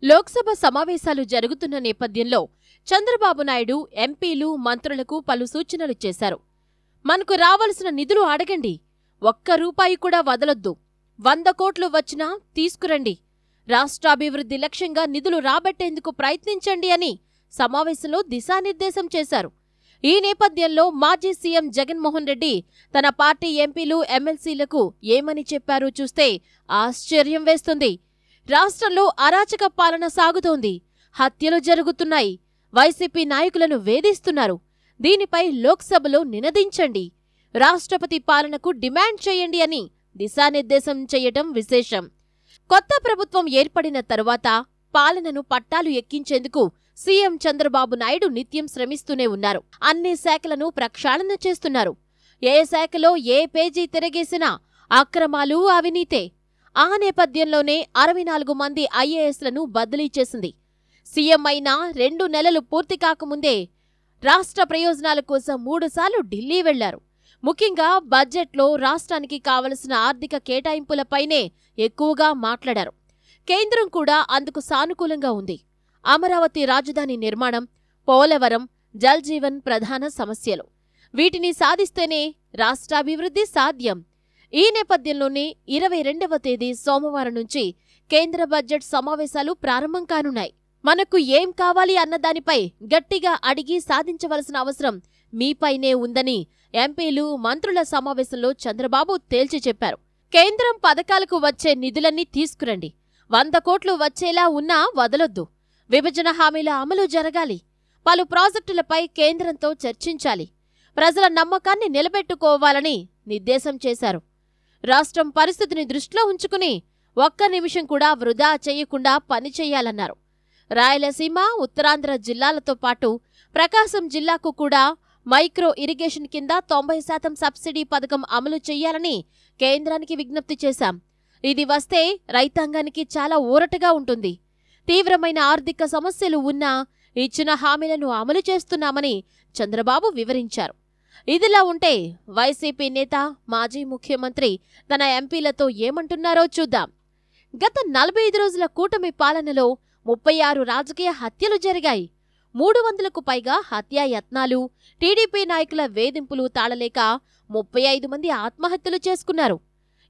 లోక్సభ సమావేశాలు జరుగుతున్న నేపథ్యంలో చంద్రబాబు నాయుడు ఎంపీలు, మంత్రులకు పలు సూచనలు చేశారు. మనకు రావాల్సిన నిధులు అడగండి, ఒక్క రూపాయి కూడా వదలొద్దు, 100 కోట్లు వచ్చినా తీసుకురండి, రాష్ట్రాభివృద్ధి లక్ష్యంగా నిధులు రాబట్టేందుకు ప్రయత్నించండి అని సమావేశంలో దిశానిర్దేశం చేశారు. ఈ నేపథ్యంలో మాజీ సీఎం జగన్మోహన్ రెడ్డి తన పార్టీ ఎంపీలు, ఎమ్మెల్సీలకు ఏమని చెప్పారో చూస్తే ఆశ్చర్యం వేస్తుంది. రాష్ట్రంలో అరాచక పాలన సాగుతోంది, హత్యలు జరుగుతున్నాయి, వైసీపీ నాయకులను వేధిస్తున్నారు, దీనిపై లోక్సభలో నినదించండి, రాష్ట్రపతి పాలనకు డిమాండ్ చేయండి అని దిశానిర్దేశం చేయటం విశేషం. కొత్త ప్రభుత్వం ఏర్పడిన తరువాత పాలనను పట్టాలు ఎక్కించేందుకు సీఎం చంద్రబాబు నాయుడు నిత్యం శ్రమిస్తూనే ఉన్నారు. అన్ని శాఖలను ప్రక్షాళన చేస్తున్నారు. ఏ శాఖలో ఏ పేజీ తిరగేసినా అక్రమాలు, అవినీతే. ఆ నేపథ్యంలోనే 64 మంది ఐఏఎస్లను బదిలీ చేసింది. సీఎం అయిన 2 నెలలు పూర్తి కాకముందే రాష్ట్ర ప్రయోజనాల కోసం 3 సార్లు ఢిల్లీ వెళ్లారు. ముఖ్యంగా బడ్జెట్లో రాష్ట్రానికి కావలసిన ఆర్థిక కేటాయింపులపైనే ఎక్కువగా మాట్లాడారు. కేంద్రం కూడా అందుకు సానుకూలంగా ఉంది. అమరావతి రాజధాని నిర్మాణం, పోలవరం, జల్ జీవన్ ప్రధాన సమస్యలు. వీటిని సాధిస్తేనే రాష్ట్రాభివృద్ధి సాధ్యం. ఈ నేపథ్యంలోనే 22వ తేదీ సోమవారం నుంచి కేంద్ర బడ్జెట్ సమావేశాలు ప్రారంభం కానున్నాయి. మనకు ఏం కావాలి అన్నదానిపై గట్టిగా అడిగి సాధించవలసిన అవసరం మీపైనే ఉందని ఎంపీలు, మంత్రుల సమావేశంలో చంద్రబాబు తేల్చి చెప్పారు. కేంద్రం పథకాలకు వచ్చే నిధులన్నీ తీసుకురండి, 100 కోట్లు వచ్చేలా ఉన్నా వదలొద్దు, విభజన హామీల అమలు జరగాలి, పలు ప్రాజెక్టులపై కేంద్రంతో చర్చించాలి, ప్రజల నమ్మకాన్ని నిలబెట్టుకోవాలని నిర్దేశం చేశారు. రాష్ట్రం పరిస్థితిని దృష్టిలో ఉంచుకుని ఒక్క నిమిషం కూడా వృధా చేయకుండా పనిచేయాలన్నారు. రాయలసీమ, ఉత్తరాంధ్ర జిల్లాలతో పాటు ప్రకాశం జిల్లాకు కూడా మైక్రో ఇరిగేషన్ కింద 90% సబ్సిడీ పథకం అమలు చేయాలని కేంద్రానికి విజ్ఞప్తి చేశాం. ఇది వస్తే రైతాంగానికి చాలా ఊరటగా ఉంటుంది. తీవ్రమైన ఆర్థిక సమస్యలు ఉన్నా ఇచ్చిన హామీలను అమలు చేస్తున్నామని చంద్రబాబు వివరించారు. ఇదిలా ఉంటే వైసీపీ నేత, మాజీ ముఖ్యమంత్రి తన ఎంపీలతో ఏమంటున్నారో చూద్దాం. గత 45 రోజుల కూటమి పాలనలో 36 రాజకీయ హత్యలు జరిగాయి. 300కు పైగా హత్యాయత్నాలు, టీడీపీ నాయకుల వేధింపులు తాళలేక 35 మంది ఆత్మహత్యలు చేసుకున్నారు.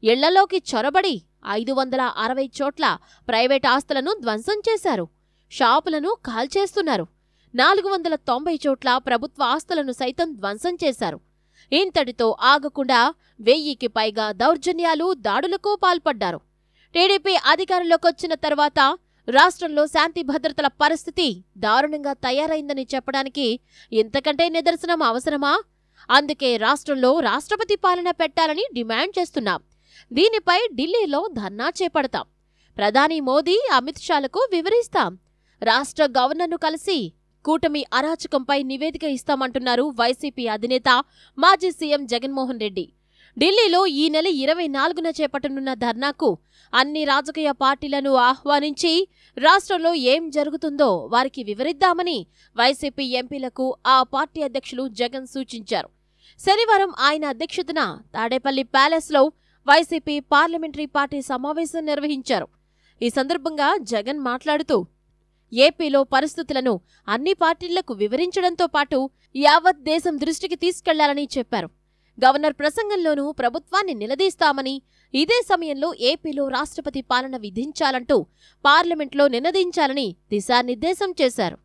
ఇళ్లలోకి చొరబడి 560 చోట్ల ప్రైవేట్ ఆస్తులను ధ్వంసం చేశారు. షాపులను కాల్చేస్తున్నారు. 490 చోట్ల ప్రభుత్వ ఆస్తులను సైతం ధ్వంసం చేశారు. ఇంతటితో ఆగకుండా 1000కి పైగా దౌర్జన్యాలు, దాడులకు పాల్పడ్డారు. టీడీపీ అధికారంలోకొచ్చిన తర్వాత రాష్ట్రంలో శాంతి భద్రతల పరిస్థితి దారుణంగా తయారైందని చెప్పడానికి ఇంతకంటే నిదర్శనం అవసరమా? అందుకే రాష్ట్రంలో రాష్ట్రపతి పాలన పెట్టాలని డిమాండ్ చేస్తున్నాం. దీనిపై ఢిల్లీలో ధర్నా చేపడతాం. ప్రధాని మోదీ, అమిత్ షాలకు వివరిస్తాం. రాష్ట్ర గవర్నర్ను కలిసి కూటమి అరాచకంపై నివేదిక ఇస్తామంటున్నారు వైసీపీ అధినేత, మాజీ సీఎం జగన్మోహన్ రెడ్డి. ఢిల్లీలో ఈ నెల 24న చేపట్టనున్న ధర్నాకు అన్ని రాజకీయ పార్టీలను ఆహ్వానించి రాష్ట్రంలో ఏం జరుగుతుందో వారికి వివరిద్దామని వైసీపీ ఎంపీలకు ఆ పార్టీ అధ్యక్షులు జగన్ సూచించారు. శనివారం ఆయన అధ్యక్షతన తాడేపల్లి ప్యాలెస్లో వైసీపీ పార్లమెంటరీ పార్టీ సమావేశం నిర్వహించారు. ఈ సందర్భంగా జగన్ మాట్లాడుతూ ఏపీలో పరిస్థితులను అన్ని పార్టీలకు వివరించడంతో పాటు యావత్ దేశం దృష్టికి తీసుకెళ్లాలని చెప్పారు. గవర్నర్ ప్రసంగంలోనూ ప్రభుత్వాన్ని నిలదీస్తామని, ఇదే సమయంలో ఏపీలో రాష్ట్రపతి పాలన విధించాలంటూ పార్లమెంట్లో నినదించాలని దిశానిర్దేశం చేశారు.